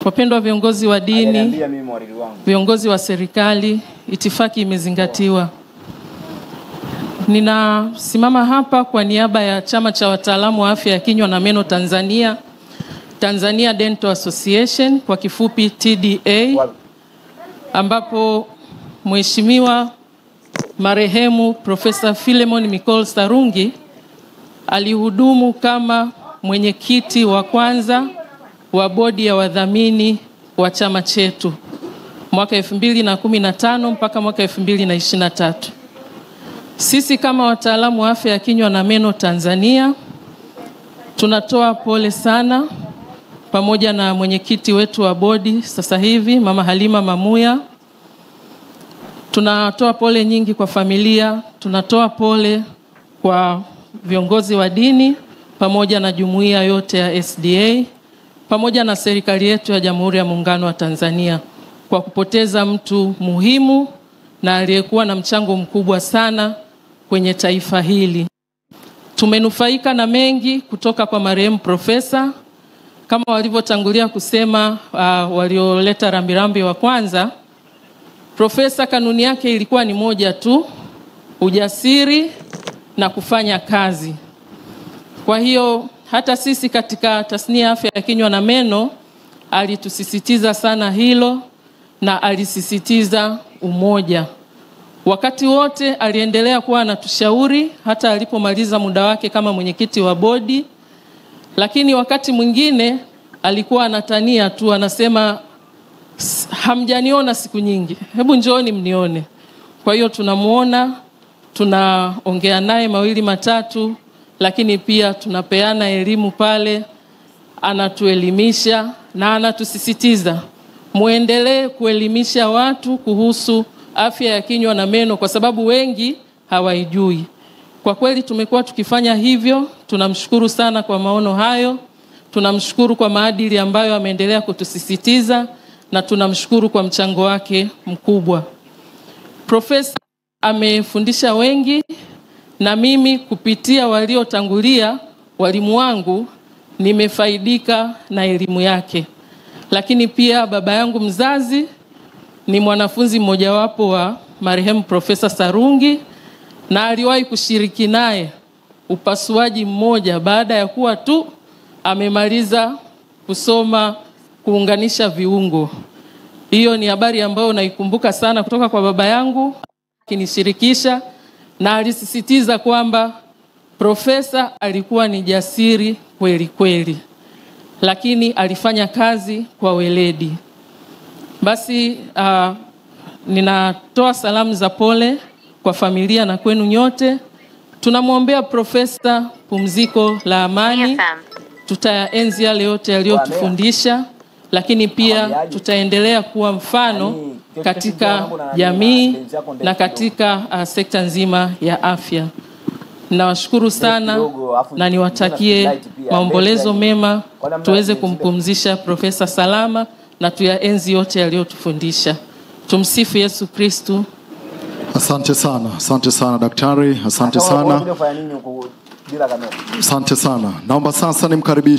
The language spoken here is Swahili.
Wapendwa viongozi wa dini, viongozi wa serikali, itifaki imezingatiwa. Ninasimama hapa kwa niaba ya Chama cha Wataalamu wa Afya ya Kinywa na Meno Tanzania, Tanzania Dental Association, kwa kifupi TDA, ambapo Mheshimiwa marehemu Profesa Philemon Mikol Sarungi alihudumu kama mwenyekiti wa kwanza wa bodi ya wadhamini wa chama chetu mwaka 2015 mpaka mwaka 2023. Sisi kama wataalamu wa afya ya kinywa na meno Tanzania tunatoa pole sana, pamoja na mwenyekiti wetu wa bodi sasa hivi Mama Halima Mamuya. Tunatoa pole nyingi kwa familia, tunatoa pole kwa viongozi wa dini pamoja na jumuiya yote ya SDA pamoja na serikali yetu ya Jamhuri ya Muungano wa Tanzania kwa kupoteza mtu muhimu na aliyekuwa na mchango mkubwa sana kwenye taifa hili. Tumenufaika na mengi kutoka kwa marehemu profesa, kama walivyotangulia kusema walioleta rambirambi wa kwanza. Profesa kanuni yake ilikuwa ni moja tu, ujasiri na kufanya kazi. Kwa hiyo hata sisi katika tasnia ya afya ya kinywa na meno alitusisitiza sana hilo, na alisisitiza umoja. Wakati wote aliendelea kuwa anatushauri hata alipomaliza muda wake kama mwenyekiti wa bodi, lakini wakati mwingine alikuwa anatania tu, anasema hamjaniona siku nyingi, hebu njooni mnione. Kwa hiyo tunamuona, tunaongea naye mawili matatu, lakini pia tunapeana elimu pale, anatuelimisha na anatusisitiza muendelee kuelimisha watu kuhusu afya ya kinywa na meno kwa sababu wengi hawaijui. Kwa kweli tumekuwa tukifanya hivyo, tunamshukuru sana kwa maono hayo, tunamshukuru kwa maadili ambayo ameendelea kutusisitiza, na tunamshukuru kwa mchango wake mkubwa. Profesa amefundisha wengi, na mimi kupitia waliotangulia walimu wangu nimefaidika na elimu yake. Lakini pia baba yangu mzazi ni mwanafunzi mmojawapo wa marehemu Profesa Sarungi, na aliwahi kushiriki naye upasuaji mmoja baada ya kuwa tu amemaliza kusoma kuunganisha viungo. Hiyo ni habari ambayo naikumbuka sana kutoka kwa baba yangu akinishirikisha, na alisisitiza kwamba profesa alikuwa ni jasiri kweli kweli, lakini alifanya kazi kwa weledi. Basi ninatoa salamu za pole kwa familia na kwenu nyote. Tunamwombea profesa pumziko la amani. Tutaenzi yale yote aliyotufundisha, lakini pia tutaendelea kuwa mfano katika jamii na katika sekta nzima ya afya. Nawashukuru sana na niwatakie maombolezo mema, tuweze kumpumzisha profesa salama na tuyaenzi yote aliyotufundisha. Tumsifu Yesu Kristo. Asante sana daktari, asante sana. Asante sana. Naomba sasa nimkaribishe